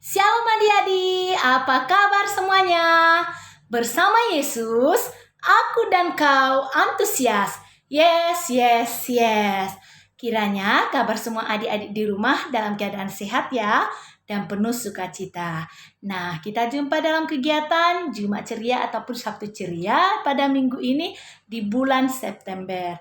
Shalom adik-adik, apa kabar semuanya? Bersama Yesus, aku dan kau antusias. Yes. Kiranya kabar semua adik-adik di rumah dalam keadaan sehat ya, dan penuh sukacita. Nah, kita jumpa dalam kegiatan Jumat Ceria ataupun Sabtu Ceria pada minggu ini di bulan September.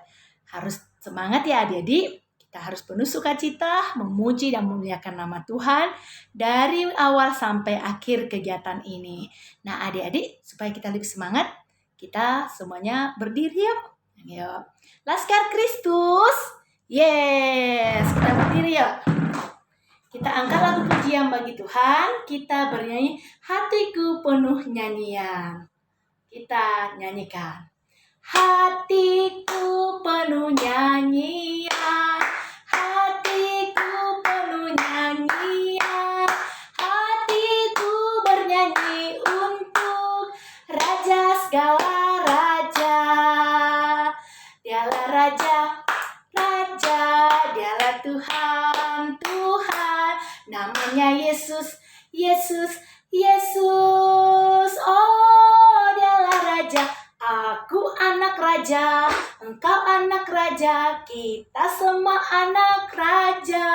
Harus semangat ya adik-adik. Kita harus penuh sukacita, memuji dan memuliakan nama Tuhan dari awal sampai akhir kegiatan ini. Nah, adik-adik, supaya kita lebih semangat, kita semuanya berdiri yuk. Yuk. Laskar Kristus. Yes, kita berdiri yuk. Kita angkat lagu pujian bagi Tuhan. Kita bernyanyi, hatiku penuh nyanyian. Kita nyanyikan. Hatiku penuh nyanyian, hatiku penuh nyanyian, hatiku bernyanyi untuk Raja segala raja. Dialah Raja, Raja, Dialah Tuhan, Tuhan, namanya Yesus, Yesus, Yesus. Oh, Dialah Raja. Aku anak raja, engkau anak raja, kita semua anak raja.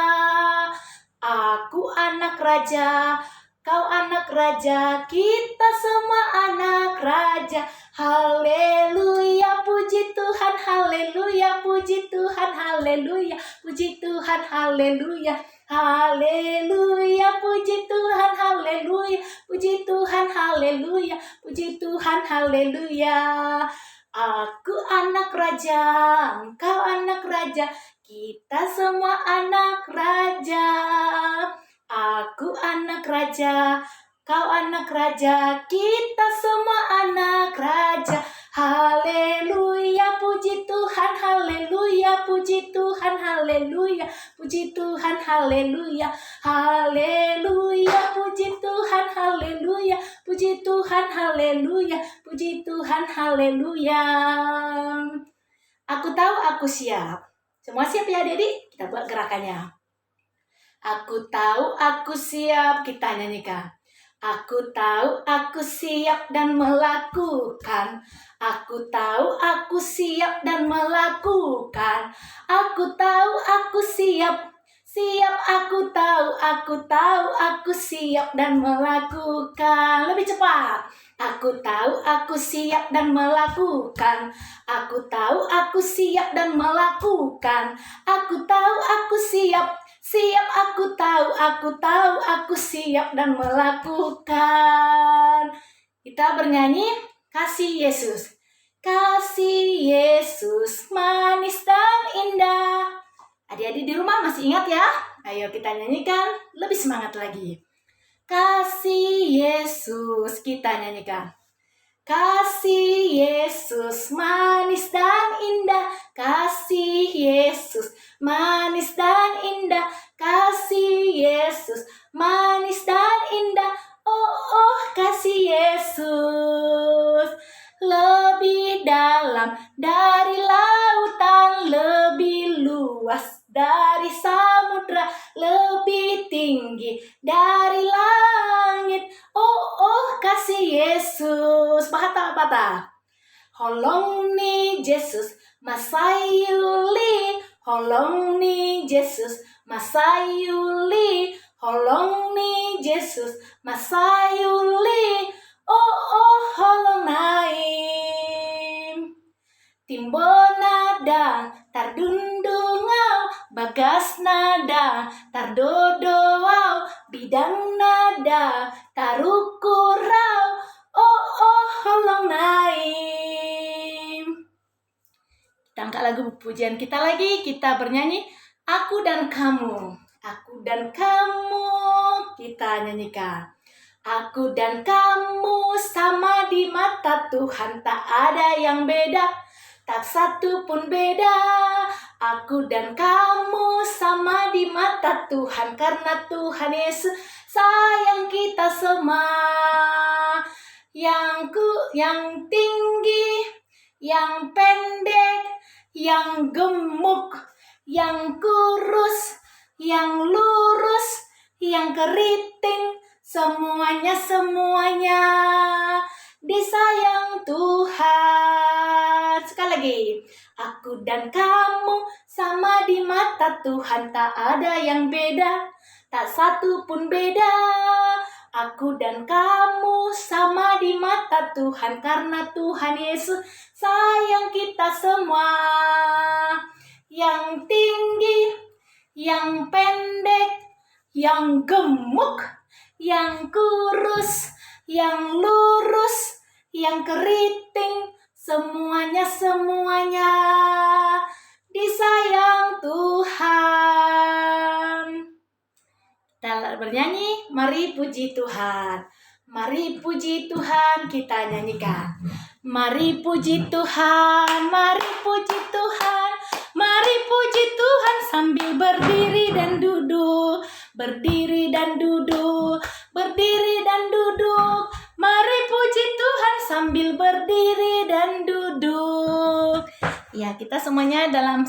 Aku anak raja, kau anak raja, kita semua anak raja. Haleluya, puji Tuhan, haleluya, puji Tuhan, haleluya, puji Tuhan, haleluya. Haleluya, puji Tuhan, haleluya, puji Tuhan, haleluya, puji Tuhan, haleluya. Aku anak raja, engkau anak raja, kita semua anak raja. Aku anak raja, kau anak raja, kita semua anak raja. Haleluya, puji Tuhan, haleluya, puji Tuhan, haleluya, puji Tuhan, haleluya, haleluya, puji Tuhan, haleluya, puji Tuhan, haleluya, puji Tuhan, haleluya. Aku tahu aku siap. Semua siap ya adik-adik? Kita buat gerakannya. Aku tahu aku siap, kita nyanyikan. Aku tahu aku siap dan melakukan. Aku tahu aku siap dan melakukan. Aku tahu aku siap. Siap, aku tahu aku siap dan melakukan. Lebih cepat. Aku tahu aku siap dan melakukan. Aku tahu aku siap dan melakukan. Aku tahu aku siap. Siap, aku tahu aku siap dan melakukan. Kita bernyanyi, kasih Yesus. Kasih Yesus manis dan indah. Adik-adik di rumah masih ingat ya? Ayo kita nyanyikan lebih semangat lagi. Kasih Yesus, kita nyanyikan. Kasih Yesus manis dan indah, kasih Yesus manis dan indah, kasih Yesus manis dan indah. Oh, kasih Yesus lebih dalam dari lautan, lebih luas dari samudra, lebih tinggi dari langit. Oh, kasih Yesus. Patah. Holong ni Jesus masayuli, holong ni Jesus masayuli, holong ni Jesus masayuli. Oh, holong naim. Timbo nada tardundungau, bagas nada tardodoau, bidang nada tarukurau. Oh, holong naim. Kita angkat lagu pujian kita lagi. Kita bernyanyi, aku dan kamu. Aku dan kamu. Kita nyanyikan. Aku dan kamu sama di mata Tuhan, tak ada yang beda, tak satu pun beda. Aku dan kamu sama di mata Tuhan, karena Tuhan Yesus sayang kita semua. Yang tinggi, yang pendek, yang gemuk, yang kurus, yang lurus, yang keriting, semuanya disayang Tuhan. Sekali lagi, aku dan kamu sama di mata Tuhan, tak ada yang beda, tak satu pun beda. Aku dan kamu sama di mata Tuhan, karena Tuhan Yesus sayang kita semua. Yang tinggi, yang pendek, yang gemuk, yang kurus, yang lurus, yang keriting, semuanya disayang Tuhan. Kita bernyanyi, mari puji Tuhan. Mari puji Tuhan, kita nyanyikan. Mari puji Tuhan, mari puji Tuhan, mari puji Tuhan sambil berdiri dan duduk, berdiri dan duduk, berdiri dan duduk. Mari puji Tuhan sambil berdiri dan duduk. Ya, kita semuanya dalam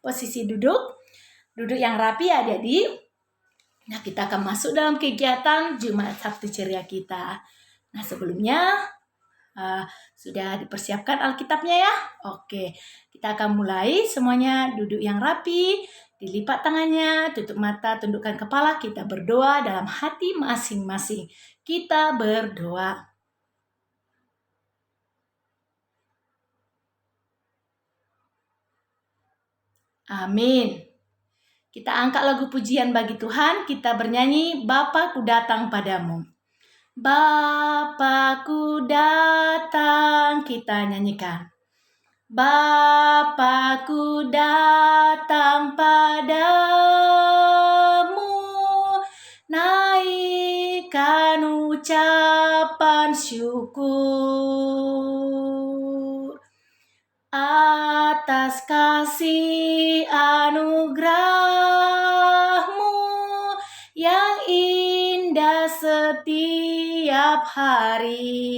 posisi duduk yang rapi ya adik-adik. Nah, kita akan masuk dalam kegiatan Jumat Sabtu Ceria kita. Nah, sebelumnya sudah dipersiapkan Alkitabnya ya? Oke, kita akan mulai semuanya duduk yang rapi, dilipat tangannya, tutup mata, tundukkan kepala, kita berdoa dalam hati masing-masing. Kita berdoa. Amin. Kita angkat lagu pujian bagi Tuhan, kita bernyanyi, Bapa ku datang padamu. Bapa-Ku datang, kita nyanyikan. Bapa-Ku datang padamu, naikkan ucapan syukur atas kasih anugerah-Mu yang indah setiap hari.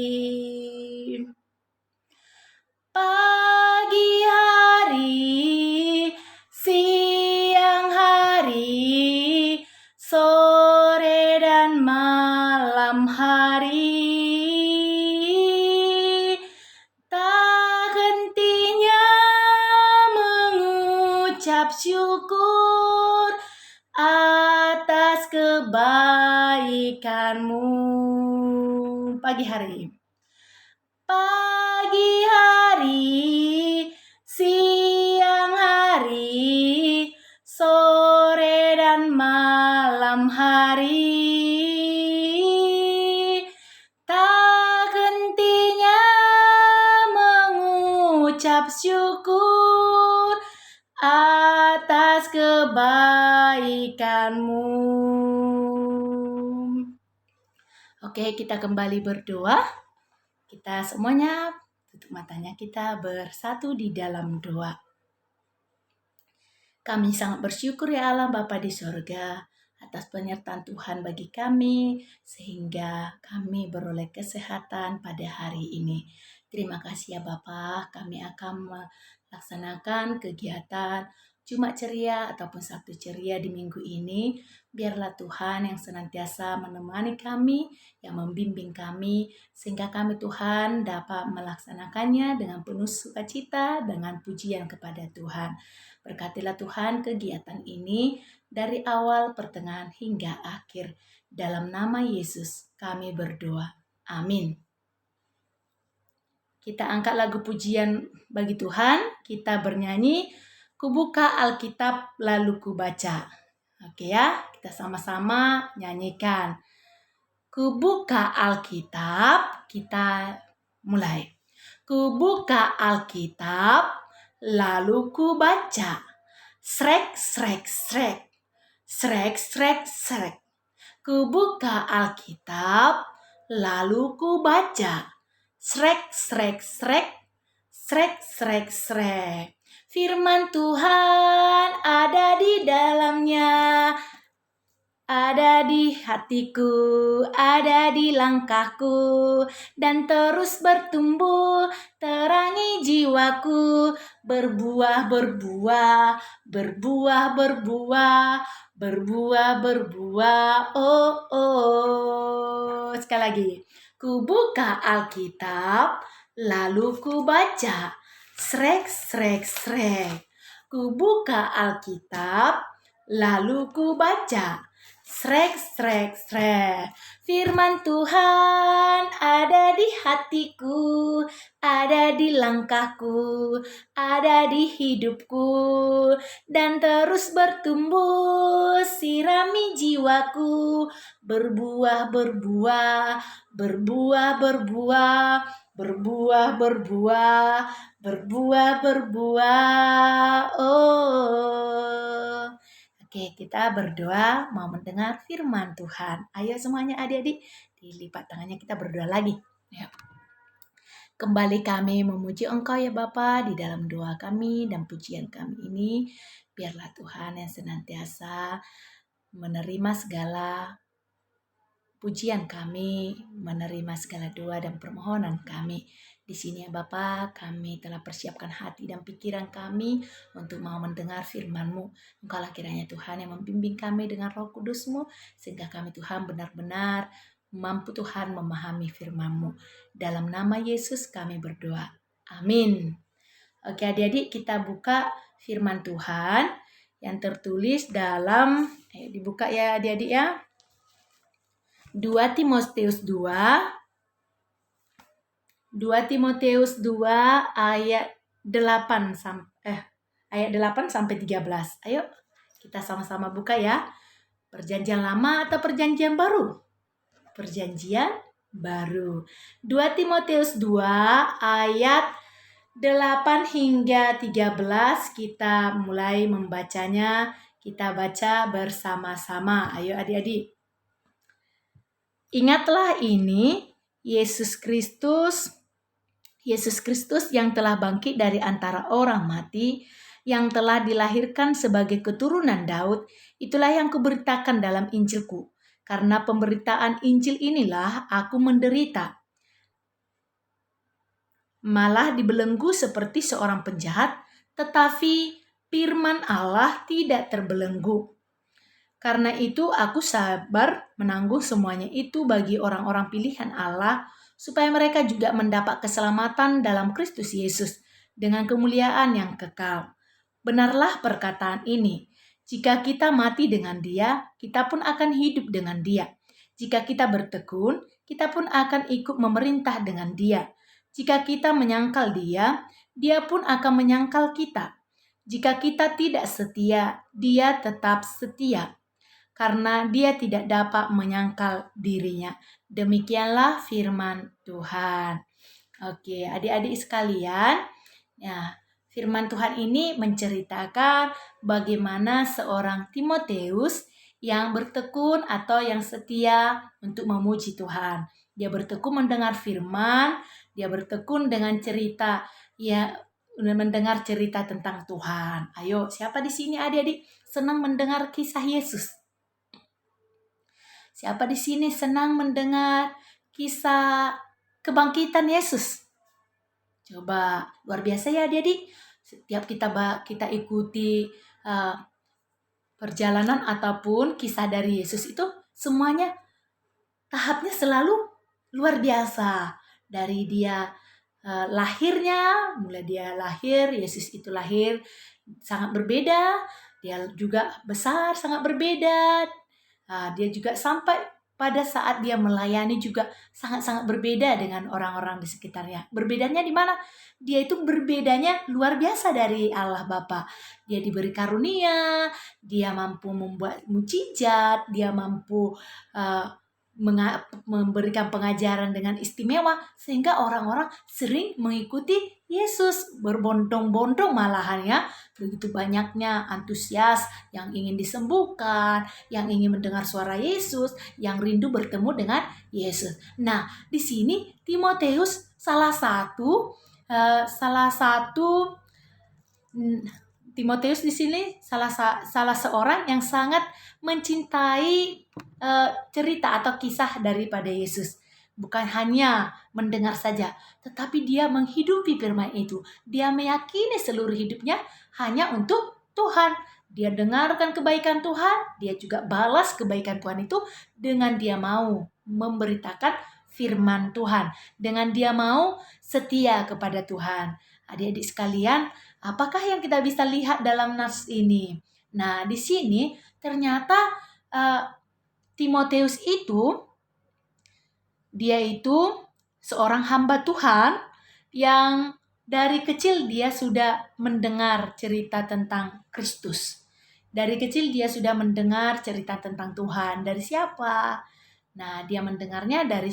Pagi hari, siang hari, sore dan malam hari, tak hentinya mengucap syukur atas kebaikan-Mu. Pagi hari, siang hari, sore dan malam hari, tak hentinya mengucap syukur atas kebaikan-Mu. Oke, kita kembali berdoa. Kita semuanya tutup matanya, kita bersatu di dalam doa. Kami sangat bersyukur ya Allah Bapa di sorga atas penyertaan Tuhan bagi kami sehingga kami beroleh kesehatan pada hari ini. Terima kasih ya Bapa, kami akan melaksanakan kegiatan Jumat Ceria ataupun Sabtu Ceria di minggu ini. Biarlah Tuhan yang senantiasa menemani kami, yang membimbing kami, sehingga kami Tuhan dapat melaksanakannya dengan penuh sukacita, dengan pujian kepada Tuhan. Berkatilah Tuhan kegiatan ini dari awal, pertengahan, hingga akhir. Dalam nama Yesus kami berdoa. Amin. Kita angkat lagu pujian bagi Tuhan, kita bernyanyi, Ku buka Alkitab lalu ku baca. Oke ya, kita sama-sama nyanyikan. Ku buka Alkitab, kita mulai. Ku buka Alkitab, lalu ku baca. Srek, srek, srek. Srek, srek, srek. Ku buka Alkitab, lalu ku baca. Srek, srek, srek. Srek, srek, srek. Firman Tuhan ada di dalamnya, ada di hatiku, ada di langkahku, dan terus bertumbuh, terangi jiwaku, berbuah, berbuah, berbuah, berbuah, berbuah, berbuah, oh, oh. sekali lagi. Ku buka Alkitab, lalu ku baca. Srek, srek, srek. Ku buka Alkitab, lalu ku baca. Srek, srek, srek. Firman Tuhan ada di hatiku, ada di langkahku, ada di hidupku, dan terus bertumbuh, sirami jiwaku, berbuah, berbuah, berbuah, berbuah, berbuah, berbuah, berbuah, berbuah. Oh. Oke, kita berdoa mau mendengar firman Tuhan. Ayo semuanya adik-adik, dilipat tangannya kita berdoa lagi. Yuk. Kembali kami memuji Engkau ya Bapa di dalam doa kami dan pujian kami ini. Biarlah Tuhan yang senantiasa menerima segala pujian kami, menerima segala doa dan permohonan kami. Di sini ya Bapa, kami telah persiapkan hati dan pikiran kami untuk mau mendengar firman-Mu. Engkaulah kiranya Tuhan yang membimbing kami dengan Roh Kudus-Mu, sehingga kami Tuhan benar-benar mampu Tuhan memahami firman-Mu. Dalam nama Yesus kami berdoa. Amin. Oke adik-adik, kita buka firman Tuhan yang tertulis dalam, dibuka ya adik-adik ya. 2 Timotius 2 ayat 8 sampai 13. Ayo kita sama-sama buka ya. Perjanjian lama atau perjanjian baru? Perjanjian baru. 2 Timotius 2 ayat 8 hingga 13 kita mulai membacanya. Kita baca bersama-sama. Ayo adik-adik. Ingatlah ini, Yesus Kristus yang telah bangkit dari antara orang mati, yang telah dilahirkan sebagai keturunan Daud, itulah yang kuberitakan dalam Injilku. Karena pemberitaan Injil inilah aku menderita, malah dibelenggu seperti seorang penjahat, tetapi firman Allah tidak terbelenggu. Karena itu aku sabar menanggung semuanya itu bagi orang-orang pilihan Allah, supaya mereka juga mendapat keselamatan dalam Kristus Yesus dengan kemuliaan yang kekal. Benarlah perkataan ini, jika kita mati dengan Dia, kita pun akan hidup dengan Dia. Jika kita bertekun, kita pun akan ikut memerintah dengan Dia. Jika kita menyangkal Dia, Dia pun akan menyangkal kita. Jika kita tidak setia, Dia tetap setia, karena Dia tidak dapat menyangkal dirinya. Demikianlah firman Tuhan. Oke, adik-adik sekalian, ya, firman Tuhan ini menceritakan bagaimana seorang Timotius yang bertekun atau yang setia untuk memuji Tuhan. Dia bertekun mendengar firman, dia bertekun dengan cerita, ya, mendengar cerita tentang Tuhan. Ayo, siapa di sini adik-adik senang mendengar kisah Yesus? Siapa di sini senang mendengar kisah kebangkitan Yesus? Coba, luar biasa ya adik-adik. Setiap kita ikuti perjalanan ataupun kisah dari Yesus itu, semuanya tahapnya selalu luar biasa. Dari dia lahirnya, mulai dia lahir, Yesus itu lahir sangat berbeda. Dia juga besar, sangat berbeda. Dia juga sampai pada saat dia melayani juga sangat-sangat berbeda dengan orang-orang di sekitarnya. Berbedanya di mana? Dia itu berbedanya luar biasa dari Allah Bapa. Dia diberi karunia, dia mampu membuat mukjizat, dia mampu memberikan pengajaran dengan istimewa, sehingga orang-orang sering mengikuti Yesus, berbondong-bondong malahan ya. Begitu banyaknya antusias yang ingin disembuhkan, yang ingin mendengar suara Yesus, yang rindu bertemu dengan Yesus. Nah, di sini Timotius salah satu Timotius di sini salah seorang yang sangat mencintai cerita atau kisah daripada Yesus. Bukan hanya mendengar saja, tetapi dia menghidupi firman itu. Dia meyakini seluruh hidupnya hanya untuk Tuhan. Dia dengarkan kebaikan Tuhan, dia juga balas kebaikan Tuhan itu dengan dia mau memberitakan firman Tuhan. Dengan dia mau setia kepada Tuhan. Adik-adik sekalian, apakah yang kita bisa lihat dalam nas ini? Nah, di sini ternyata Timotius itu, dia itu seorang hamba Tuhan yang dari kecil dia sudah mendengar cerita tentang Kristus. Dari kecil dia sudah mendengar cerita tentang Tuhan. Dari siapa? Nah, dia mendengarnya dari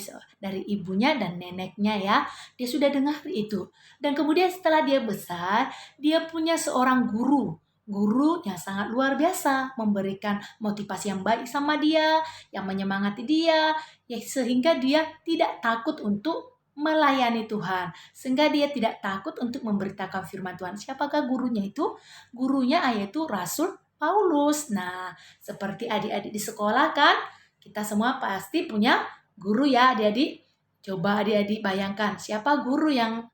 ibunya dan neneknya ya. Dia sudah dengar itu. Dan kemudian setelah dia besar, dia punya seorang guru. Guru yang sangat luar biasa, memberikan motivasi yang baik sama dia, yang menyemangati dia, ya, sehingga dia tidak takut untuk melayani Tuhan. Sehingga dia tidak takut untuk memberitakan firman Tuhan. Siapakah gurunya itu? Gurunya yaitu Rasul Paulus. Nah, seperti adik-adik di sekolah kan, kita semua pasti punya guru ya adik-adik. Coba adik-adik bayangkan siapa guru yang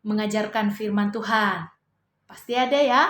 mengajarkan firman Tuhan. Pasti ada ya.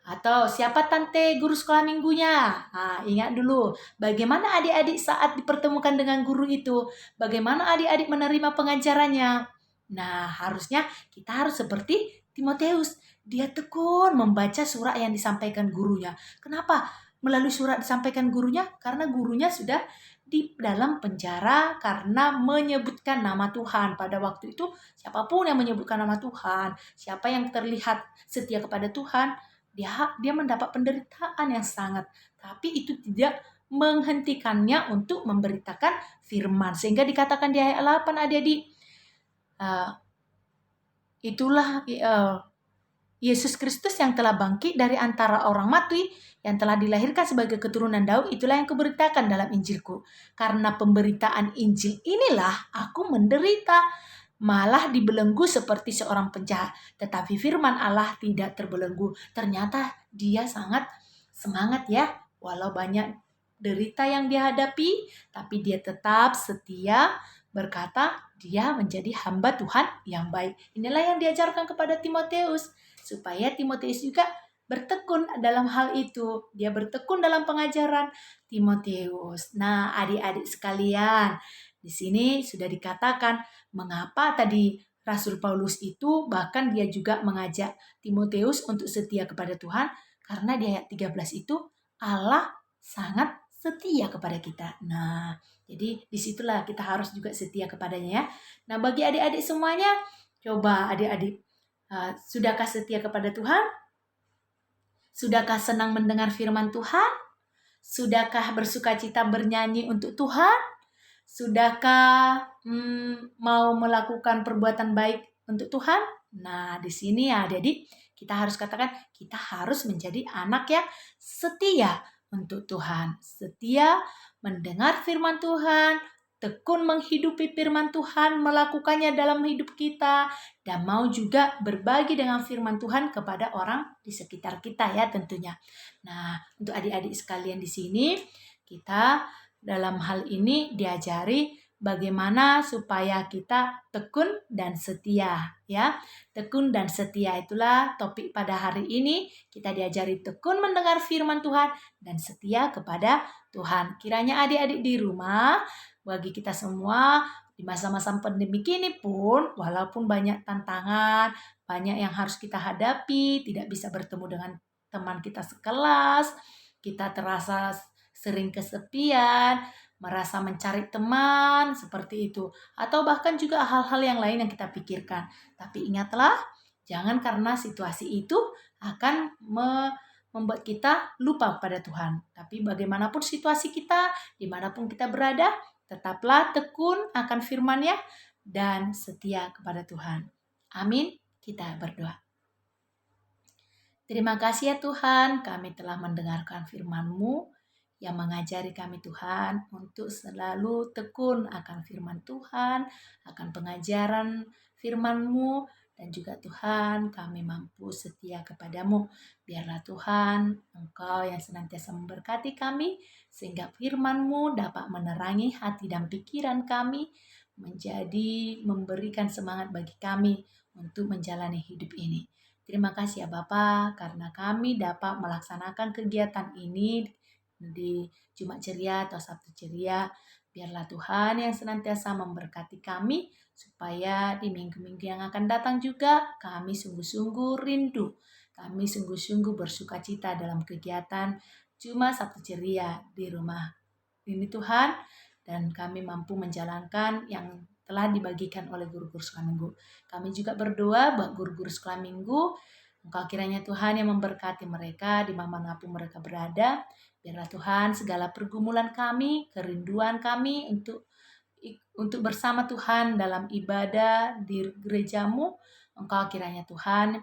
Atau siapa tante guru sekolah minggunya? Nah, ingat dulu, bagaimana adik-adik saat dipertemukan dengan guru itu? Bagaimana adik-adik menerima pengajarannya? Nah, harusnya kita harus seperti Timotius. Dia tekun membaca surat yang disampaikan gurunya. Kenapa? Melalui surat disampaikan gurunya? Karena gurunya sudah di dalam penjara karena menyebutkan nama Tuhan. Pada waktu itu, siapapun yang menyebutkan nama Tuhan, siapa yang terlihat setia kepada Tuhan, dia mendapat penderitaan yang sangat. Tapi itu tidak menghentikannya untuk memberitakan firman. Sehingga dikatakan di ayat 8 adik-adik, itulah Yesus Kristus yang telah bangkit dari antara orang mati, yang telah dilahirkan sebagai keturunan Daud, itulah yang kuberitakan dalam Injilku. Karena pemberitaan Injil inilah aku menderita, malah dibelenggu seperti seorang penjahat. Tetapi firman Allah tidak terbelenggu. Ternyata dia sangat semangat ya, walau banyak derita yang dihadapi, tapi dia tetap setia berkata dia menjadi hamba Tuhan yang baik. Inilah yang diajarkan kepada Timotius, supaya Timotius juga bertekun dalam hal itu. Dia bertekun dalam pengajaran Timotius. Nah, adik-adik sekalian, di sini sudah dikatakan mengapa tadi Rasul Paulus itu bahkan dia juga mengajak Timotius untuk setia kepada Tuhan, karena di ayat 13 itu Allah sangat setia kepada kita. Nah, jadi disitulah kita harus juga setia kepadanya ya. Nah, bagi adik-adik semuanya, coba adik-adik, sudahkah setia kepada Tuhan? Sudahkah senang mendengar firman Tuhan? Sudahkah bersukacita bernyanyi untuk Tuhan? Sudahkah mau melakukan perbuatan baik untuk Tuhan? Nah, di sini ya adik-adik, kita harus katakan kita harus menjadi anak yang setia untuk Tuhan. Setia mendengar firman Tuhan, tekun menghidupi firman Tuhan, melakukannya dalam hidup kita, dan mau juga berbagi dengan firman Tuhan kepada orang di sekitar kita ya tentunya. Nah, untuk adik-adik sekalian di sini, kita dalam hal ini diajari bagaimana supaya kita tekun dan setia ya. Tekun dan setia, itulah topik pada hari ini. Kita diajari tekun mendengar firman Tuhan dan setia kepada Tuhan. Kiranya adik-adik di rumah, bagi kita semua di masa-masa pandemi ini pun, walaupun banyak tantangan, banyak yang harus kita hadapi, tidak bisa bertemu dengan teman kita sekelas, kita terasa sering kesepian, merasa mencari teman, seperti itu. Atau bahkan juga hal-hal yang lain yang kita pikirkan. Tapi ingatlah, jangan karena situasi itu akan membuat kita lupa pada Tuhan. Tapi bagaimanapun situasi kita, dimanapun kita berada, tetaplah tekun akan firman-Nya dan setia kepada Tuhan. Amin. Kita berdoa. Terima kasih ya Tuhan, kami telah mendengarkan firman-Mu yang mengajari kami Tuhan untuk selalu tekun akan firman Tuhan, akan pengajaran firman-Mu, dan juga Tuhan kami mampu setia kepadamu. Biarlah Tuhan Engkau yang senantiasa memberkati kami, sehingga firman-Mu dapat menerangi hati dan pikiran kami, memberikan semangat bagi kami untuk menjalani hidup ini. Terima kasih ya Bapa, karena kami dapat melaksanakan kegiatan ini di Jumat Ceria atau Sabtu Ceria Biarlah Tuhan yang senantiasa memberkati kami, supaya di minggu-minggu yang akan datang juga kami sungguh-sungguh rindu. Kami sungguh-sungguh bersuka cita dalam kegiatan Jumat Sabtu Ceria di rumah ini Tuhan, dan kami mampu menjalankan yang telah dibagikan oleh guru-guru sekolah minggu. Kami juga berdoa buat guru-guru sekolah minggu, Engkau kiranya Tuhan yang memberkati mereka di manapun mereka berada. Biarlah Tuhan segala pergumulan kami, kerinduan kami untuk bersama Tuhan dalam ibadah di gerejamu, Engkau kiranya Tuhan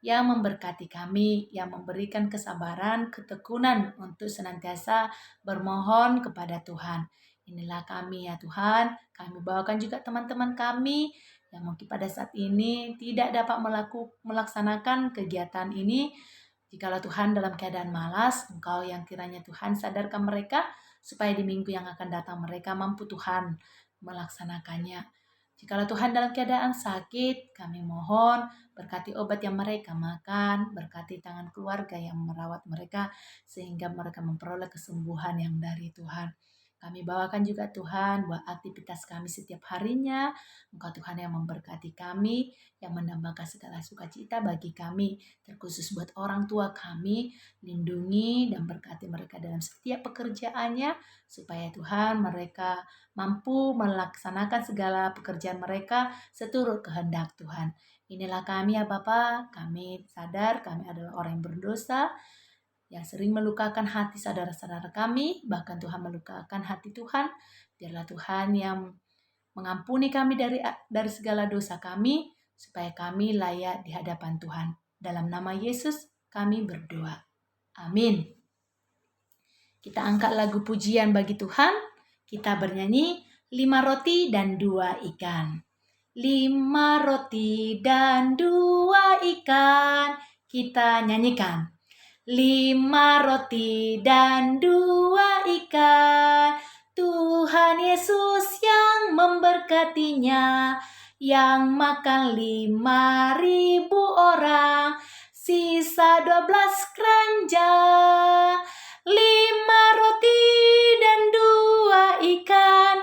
yang memberkati kami, yang memberikan kesabaran, ketekunan untuk senantiasa bermohon kepada Tuhan. Inilah kami ya Tuhan, kami bawakan juga teman-teman kami yang mungkin pada saat ini tidak dapat melaksanakan kegiatan ini. Jikalau Tuhan dalam keadaan malas, Engkau yang kiranya Tuhan sadarkan mereka, supaya di minggu yang akan datang mereka mampu Tuhan melaksanakannya. Jikalau Tuhan dalam keadaan sakit, kami mohon berkati obat yang mereka makan, berkati tangan keluarga yang merawat mereka, sehingga mereka memperoleh kesembuhan yang dari Tuhan. Kami bawakan juga Tuhan buat aktivitas kami setiap harinya. Engkau Tuhan yang memberkati kami, yang menambahkan segala sukacita bagi kami, terkhusus buat orang tua kami. Lindungi dan berkati mereka dalam setiap pekerjaannya, supaya Tuhan mereka mampu melaksanakan segala pekerjaan mereka seturut kehendak Tuhan. Inilah kami ya Bapa, kami sadar kami adalah orang yang berdosa, yang sering melukakan hati saudara-saudara kami, bahkan Tuhan melukakan hati Tuhan. Biarlah Tuhan yang mengampuni kami dari segala dosa kami, supaya kami layak di hadapan Tuhan. Dalam nama Yesus kami berdoa. Amin. Kita angkat lagu pujian bagi Tuhan. Kita bernyanyi 5 roti dan 2 ikan. 5 roti dan 2 ikan. Kita nyanyikan. 5 roti dan 2 ikan. Tuhan Yesus yang memberkatinya, yang makan 5.000 orang, sisa 12 keranjang. 5 roti dan 2 ikan.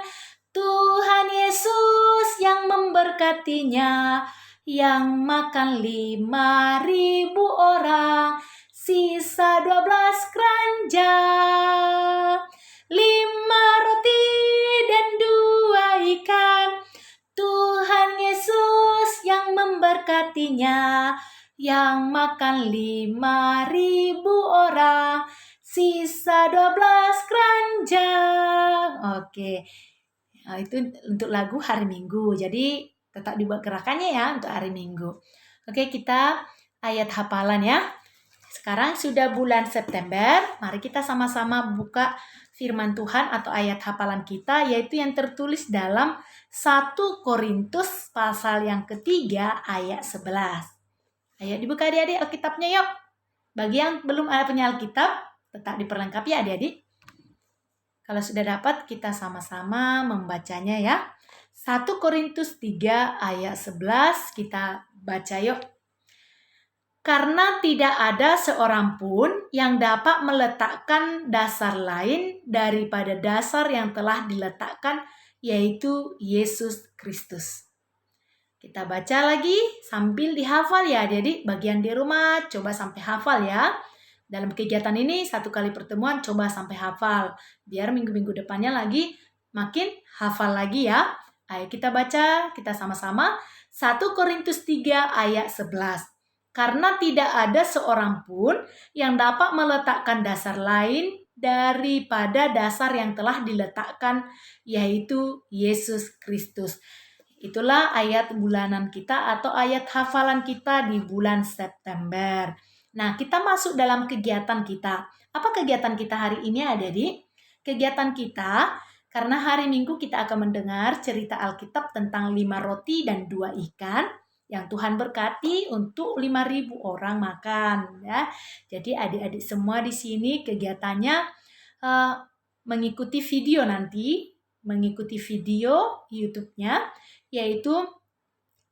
Tuhan Yesus yang memberkatinya, yang makan 5.000 orang, sisa 12 keranjang. 5 roti dan 2 ikan. Tuhan Yesus yang memberkatinya, yang makan 5.000 orang, sisa 12 keranjang. Oke. Nah, itu untuk lagu hari Minggu. Jadi tetap dibuat gerakannya ya untuk hari Minggu. Oke, kita ayat hafalan ya. Sekarang sudah bulan September. Mari kita sama-sama buka firman Tuhan atau ayat hafalan kita, yaitu yang tertulis dalam 1 Korintus pasal yang ketiga ayat 11. Ayo dibuka adik-adik Alkitabnya yuk. Bagi yang belum ada punya Alkitab, tetap diperlengkapi ya adik-adik. Kalau sudah dapat, kita sama-sama membacanya ya. 1 Korintus 3 ayat 11, kita baca yuk. Karena tidak ada seorang pun yang dapat meletakkan dasar lain daripada dasar yang telah diletakkan, yaitu Yesus Kristus. Kita baca lagi sambil dihafal ya adik-adik. Bagian di rumah coba sampai hafal ya. Dalam kegiatan ini 1 kali pertemuan coba sampai hafal. Biar minggu-minggu depannya lagi makin hafal lagi ya. Ayo kita baca, kita sama-sama. 1 Korintus 3 ayat 11. Karena tidak ada seorang pun yang dapat meletakkan dasar lain daripada dasar yang telah diletakkan, yaitu Yesus Kristus. Itulah ayat bulanan kita atau ayat hafalan kita di bulan September. Nah, kita masuk dalam kegiatan kita. Apa kegiatan kita hari ini adik-adik? Kegiatan kita, karena hari Minggu kita akan mendengar cerita Alkitab tentang 5 roti dan 2 ikan yang Tuhan berkati untuk 5.000 orang makan. Ya. Jadi adik-adik semua di sini kegiatannya mengikuti video nanti, mengikuti video YouTube-nya, yaitu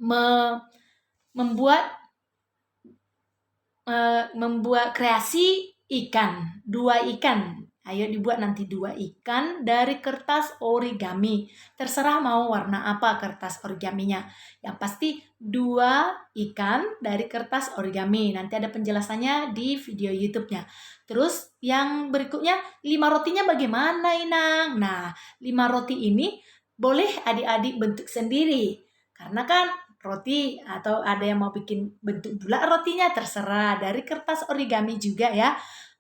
membuat kreasi ikan, 2 ikan. Ayo dibuat nanti 2 ikan dari kertas origami. Terserah mau warna apa kertas origaminya. Yang pasti 2 ikan dari kertas origami. Nanti ada penjelasannya di video YouTube-nya. Terus yang berikutnya 5 rotinya bagaimana, Inang? Nah, 5 roti ini boleh adik-adik bentuk sendiri. Karena kan roti atau ada yang mau bikin bentuk bulat rotinya terserah dari kertas origami juga ya.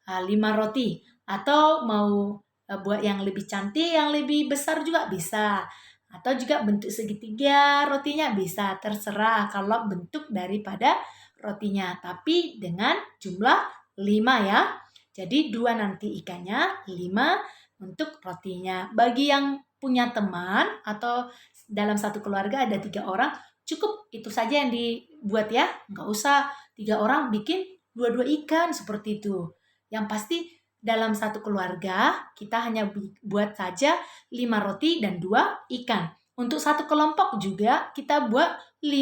5 roti atau mau buat yang lebih cantik, yang lebih besar juga bisa. Atau juga bentuk segitiga rotinya bisa, terserah kalau bentuk daripada rotinya. Tapi dengan jumlah 5 ya. Jadi 2 nanti ikannya, 5 untuk rotinya. Bagi yang punya teman atau dalam satu keluarga ada 3 orang, cukup itu saja yang dibuat ya. Nggak usah 3 orang bikin 2-2 ikan seperti itu. Yang pasti dalam satu keluarga kita hanya buat saja 5 roti dan 2 ikan. Untuk satu kelompok juga kita buat 5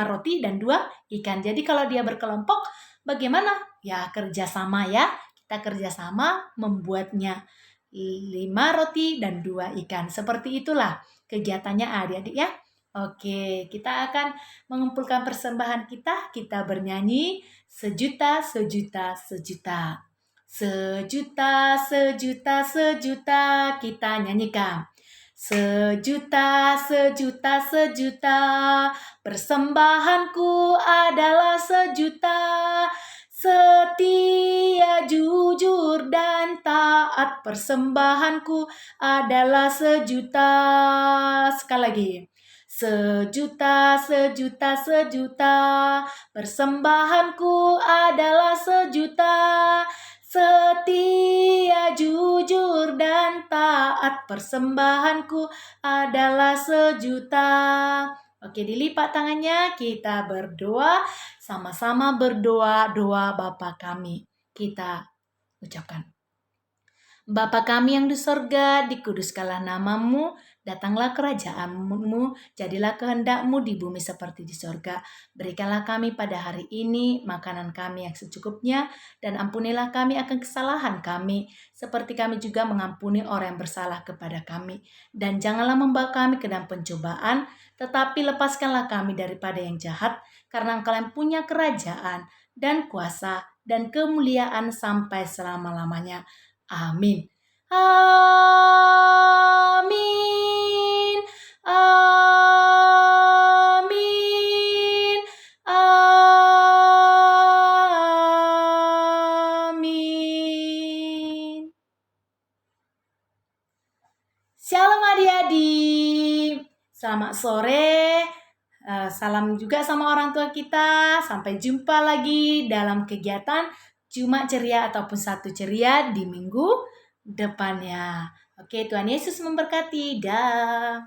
roti dan 2 ikan. Jadi kalau dia berkelompok bagaimana? Ya kerjasama ya. Kita kerjasama membuatnya 5 roti dan 2 ikan. Seperti itulah kegiatannya adik-adik ya. Oke, kita akan mengumpulkan persembahan kita. Kita bernyanyi sejuta, sejuta, sejuta. Sejuta, sejuta, sejuta, kita nyanyikan. Sejuta, sejuta, sejuta, persembahanku adalah sejuta. Setia, jujur, dan taat, persembahanku adalah sejuta. Sekali lagi. Sejuta, sejuta, sejuta, persembahanku adalah sejuta. Setia, jujur, dan taat, persembahanku adalah sejuta. Oke, dilipat tangannya, kita berdoa, sama-sama berdoa, doa Bapa kami. Kita ucapkan. Bapa kami yang di sorga, dikuduskanlah namamu, datanglah kerajaanmu, jadilah kehendakmu di bumi seperti di sorga. Berikanlah kami pada hari ini makanan kami yang secukupnya, dan ampunilah kami akan kesalahan kami, seperti kami juga mengampuni orang yang bersalah kepada kami. Dan janganlah membawa kami ke dalam pencobaan, tetapi lepaskanlah kami daripada yang jahat, karena Engkau yang punya kerajaan, dan kuasa, dan kemuliaan sampai selama-lamanya. Amin. Amin. Amin. Amin. Shalom adik-adik. Selamat sore. Salam juga sama orang tua kita. Sampai jumpa lagi dalam kegiatan Jumat Ceria ataupun Sabtu Ceria di minggu depannya. Oke, Tuhan Yesus memberkati. Dah.